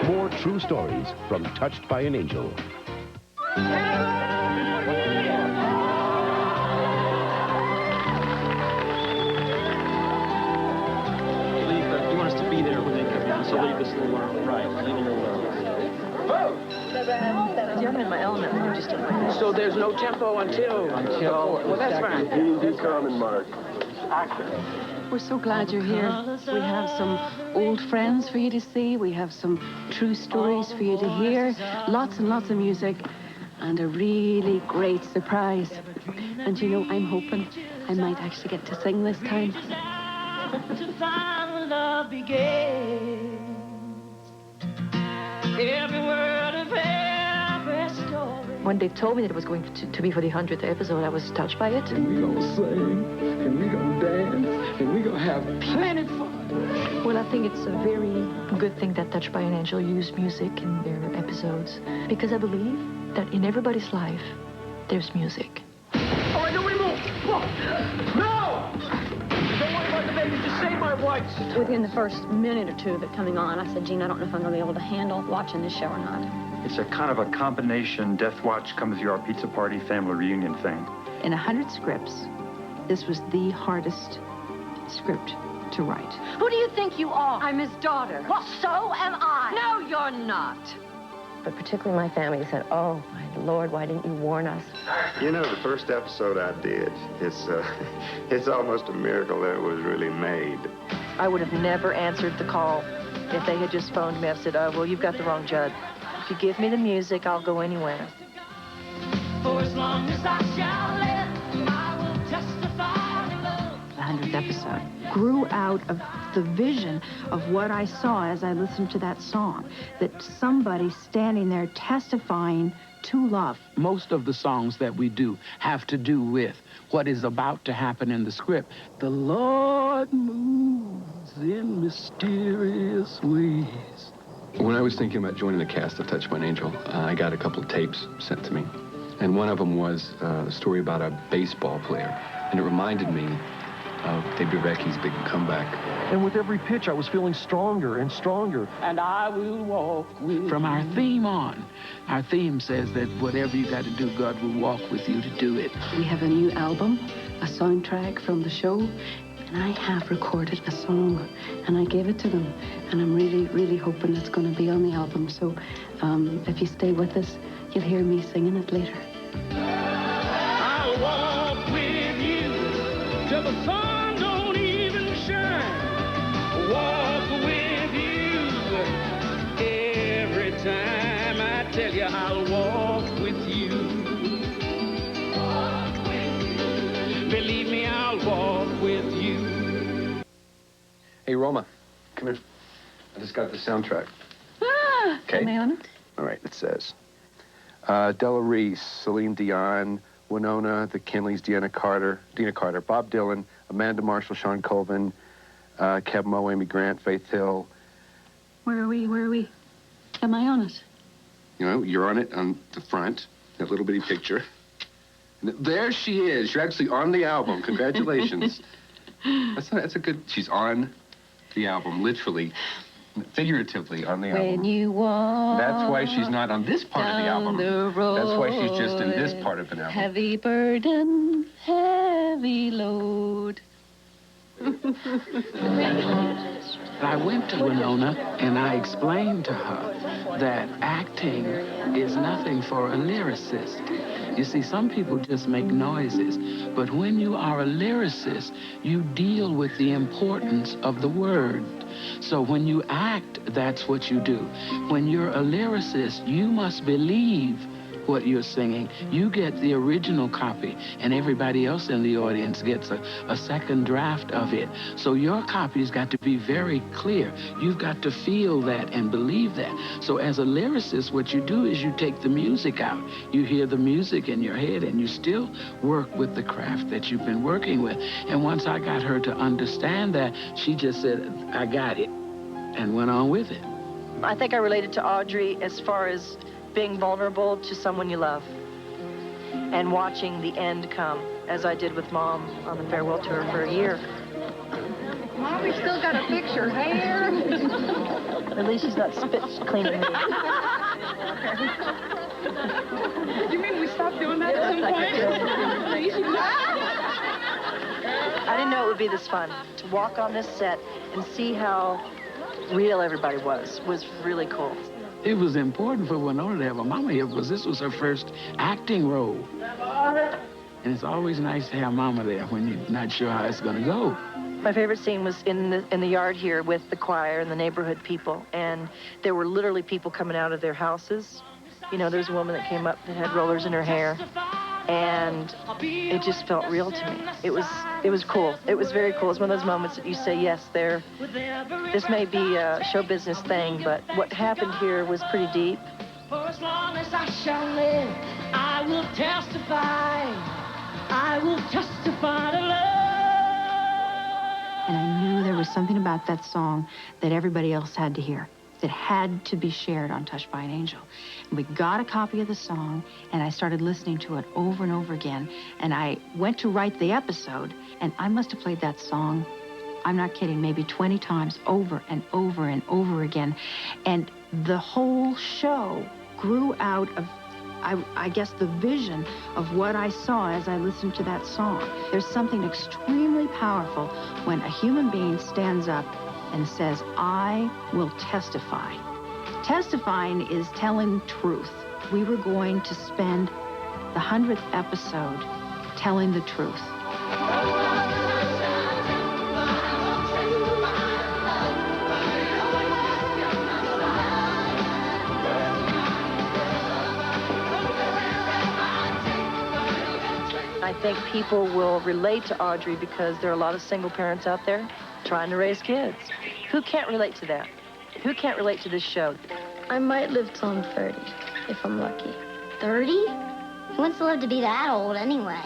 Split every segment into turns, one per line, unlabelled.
More true stories from Touched by an Angel.
You want us to be there when they come down, so leave this a little early. Right, leave a little early.
I'm in my element. I'm just in my head.
So there's no tempo until... Well, that's fine.
Easy coming, Mark.
We're so glad you're here. We have some old friends for you to see. We have some true stories for you to hear. Lots and lots of music. And a really great surprise. And you know, I'm hoping I might actually get to sing this time.
To find love begins. Every word of every story.
When they told me that it was going to be for the 100th episode, I was touched by it.
And we gonna sing, and we gonna dance, and we gonna have plenty fun.
Well, I think it's a very good thing that Touched by an Angel use music in their episodes, because I believe that in everybody's life, there's music.
All right, nobody move! Look! No! Don't worry about the baby, just save my rights.
Within the first minute or two of it coming on, I said, Gene, I don't know if I'm going to be able to handle watching this show or not.
It's a kind of a combination Death Watch Come As You Are Pizza Party family reunion thing.
In 100 scripts, this was the hardest script to write.
Who do you think you are?
I'm his daughter.
Well, so am I.
No, you're not. But particularly my family said, oh, my Lord, why didn't you warn us?
You know, the first episode I did, it's almost a miracle that it was really made.
I would have never answered the call if they had just phoned me. I've said, oh, well, you've got the wrong Judd. If you give me the music, I'll go anywhere.
For as long as I shall live, I will testify to love.
The 100th episode grew out of the vision of what I saw as I listened to that song, that somebody standing there testifying to love.
Most of the songs that we do have to do with what is about to happen in the script. The Lord moves in mysterious ways.
When I was thinking about joining the cast of Touched by an Angel, I got a couple of tapes sent to me. And one of them was a story about a baseball player. And it reminded me of David Vecchi's big comeback.
And with every pitch, I was feeling stronger and stronger.
And I will walk with From our theme on. Our theme says that whatever you got to do, God will walk with you to do it.
We have a new album, a soundtrack from the show, and I have recorded a song, and I gave it to them. And I'm really, really hoping it's going to be on the album. So if you stay with us, you'll hear me singing it later.
I'll walk with you till the sun don't even shine. Walk with you every time. I tell you, I'll walk with you. Walk with you. Believe me, I'll walk with you.
Hey, Roma, come here. I just got the soundtrack.
Ah,
Okay.
am I on it?
All right, it says, Della Reese, Celine Dion, Wynonna, the Kinleys, Dina Carter, Bob Dylan, Amanda Marshall, Sean Colvin, Kev Moe, Amy Grant, Faith Hill.
Where are we? Am I on it?
You know, you're on it on the front, that little bitty picture. And there she is. You're actually on the album. Congratulations. That's a good, she's on the album, literally, figuratively on the album.
When you walk
That's why she's not on this part of the album. That's why she's just in this part of an album.
Heavy burden, heavy load.
I went to Wynonna and I explained to her that acting is nothing for a lyricist. You see, some people just make noises, but when you are a lyricist, you deal with the importance of the word. So when you act, that's what you do. When you're a lyricist, you must believe what you're singing. You get the original copy, and everybody else in the audience gets a second draft of it. So your copy's got to be very clear. You've got to feel that and believe that. So as a lyricist, what you do is you take the music out. You hear the music in your head, and you still work with the craft that you've been working with. And once I got her to understand that, she just said, I got it, and went on with it.
I think I related to Audrey as far as being vulnerable to someone you love and watching the end come, as I did with Mom on the farewell tour for a year. Mommy's still got to fix her hair.
At least she's not spit cleaning me.
You mean we stopped doing that at some point?
I didn't know it would be this fun. To walk on this set and see how real everybody was really cool.
It was important for Wynonna to have a mama here because this was her first acting role. And it's always nice to have mama there when you're not sure how it's going to go.
My favorite scene was in the yard here with the choir and the neighborhood people. And there were literally people coming out of their houses. You know, there's a woman that came up that had rollers in her hair. And it just felt real to me. It was cool. It was very cool. It's one of those moments that you say, yes, this may be a show business thing, but what happened here was pretty deep.
For as long as I shall live, I will testify. I will testify to love.
And I knew there was something about that song that everybody else had to hear. That had to be shared on Touched by an Angel. And we got a copy of the song, and I started listening to it over and over again. And I went to write the episode, and I must have played that song, I'm not kidding, maybe 20 times over and over and over again. And the whole show grew out of, I guess, the vision of what I saw as I listened to that song. There's something extremely powerful when a human being stands up and says, I will testify. Testifying is telling truth. We were going to spend the 100th episode telling the truth.
I think people will relate to Audrey because there are a lot of single parents out there trying to raise kids. Who can't relate to that? Who can't relate to this show?
I might live till I'm 30, if I'm lucky.
30? Who wants to live to be that old anyway?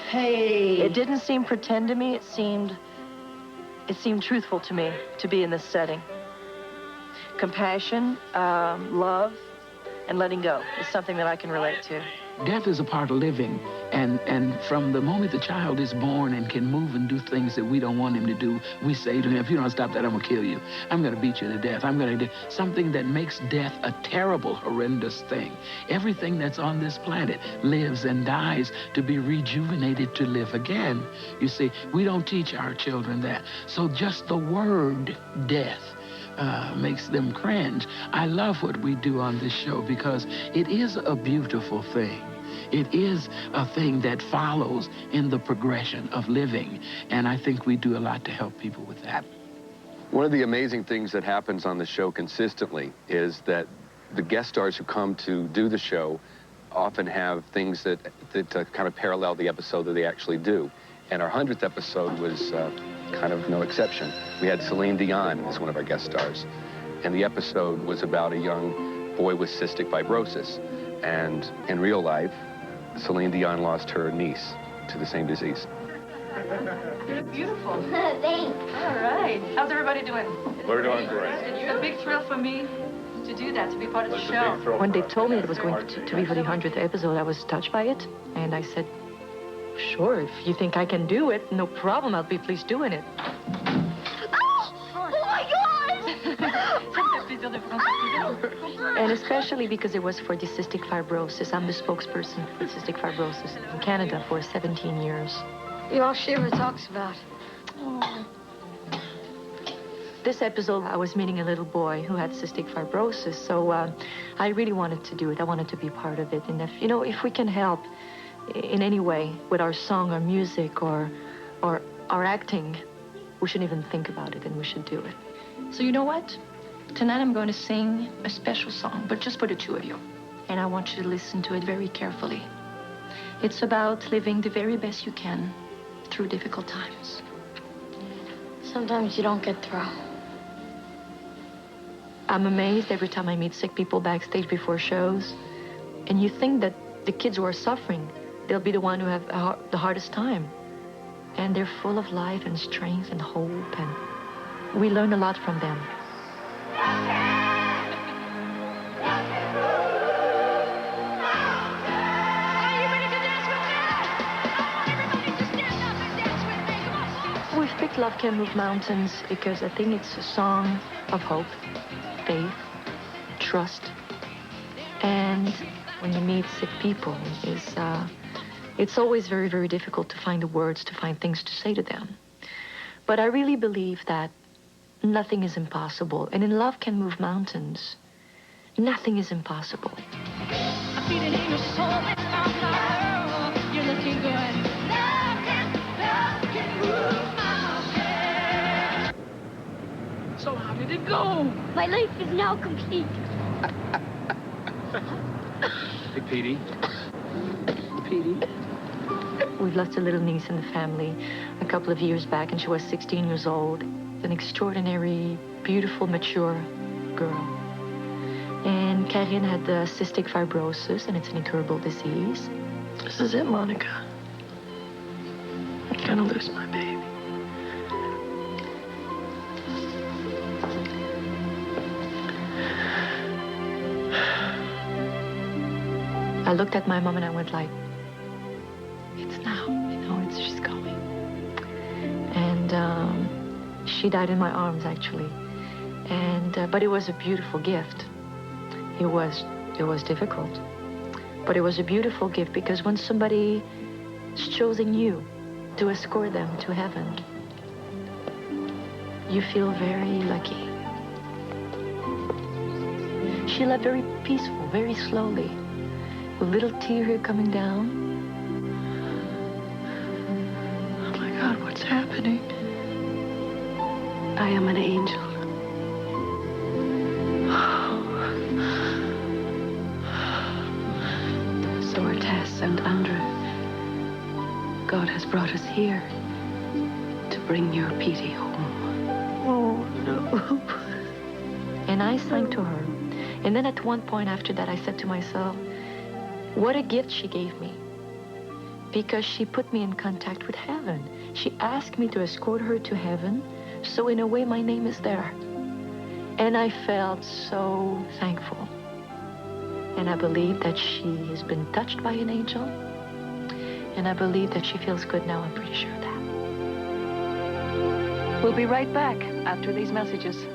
Hey. It didn't seem pretend to me. It seemed truthful to me to be in this setting. Compassion, love, and letting go is something that I can relate to.
Death is a part of living, and from the moment the child is born and can move and do things that we don't want him to do, we say to him, if you don't stop that, I'm going to kill you. I'm going to beat you to death. I'm going to do something that makes death a terrible, horrendous thing. Everything that's on this planet lives and dies to be rejuvenated to live again. You see, we don't teach our children that. So just the word death makes them cringe. I love what we do on this show because it is a beautiful thing. It is a thing that follows in the progression of living, and I think we do a lot to help people with that.
One of the amazing things that happens on the show consistently is that the guest stars who come to do the show often have things that kind of parallel the episode that they actually do. And our 100th episode was kind of no exception. We had Celine Dion as one of our guest stars. And the episode was about a young boy with cystic fibrosis. And in real life, Celine Dion lost her niece to the same disease.
You're beautiful.
Thanks.
All right. How's everybody doing?
We're doing great.
It's a big thrill for me to do that, to be part of the show.
When they told me it was going to be for the 100th episode, I was touched by it. And I said, sure, if you think I can do it, no problem. I'll be pleased doing it.
Oh my God!
And especially because it was for the cystic fibrosis. I'm the spokesperson for cystic fibrosis in Canada for 17 years.
You all she ever talks about.
This episode, I was meeting a little boy who had cystic fibrosis, so I really wanted to do it. I wanted to be part of it. And if we can help in any way with our song or music or our acting, we shouldn't even think about it, and we should do it.
So you know what? Tonight I'm going to sing a special song, but just for the two of you.
And I want you to listen to it very carefully. It's about living the very best you can through difficult times.
Sometimes you don't get through.
I'm amazed every time I meet sick people backstage before shows. And you think that the kids who are suffering, they'll be the one who have the hardest time. And they're full of life and strength and hope, and we learn a lot from them.
Are you ready to dance with me? I want everybody to stand up and dance with me. Come on.
wrote Love Can Move Mountains because I think it's a song of hope, faith, trust. And when you meet sick people, it's always very, very difficult to find the words, to find things to say to them. But I really believe that nothing is impossible. And in Love Can Move Mountains, nothing is impossible.
I feel it in your soul, it's on fire. You're looking good. Love can move mountains.
So how did it go?
My life is now complete.
Hey, Petey.
Petey?
We've lost a little niece in the family a couple of years back, and she was 16 years old. An extraordinary, beautiful, mature girl. And Karine had cystic fibrosis, and it's an incurable disease.
This is it, Monica. I'm gonna lose my baby.
I looked at my mom and I went like, it's now, she's going. And she died in my arms, actually. And but it was a beautiful gift. It was difficult, but it was a beautiful gift, because when somebody is choosing you to escort them to heaven, you feel very lucky. She left very peaceful, very slowly, with a little tear here coming down.
Oh my God, what's happening?
I am an angel. So are Tess and Andrew. God has brought us here to bring your Petey home.
Oh, no.
And I sang to her. And then at one point after that, I said to myself, what a gift she gave me. Because she put me in contact with heaven. She asked me to escort her to heaven. So in a way, my name is there. And I felt so thankful. And I believe that she has been touched by an angel. And I believe that she feels good now. I'm pretty sure of that.
We'll be right back after these messages.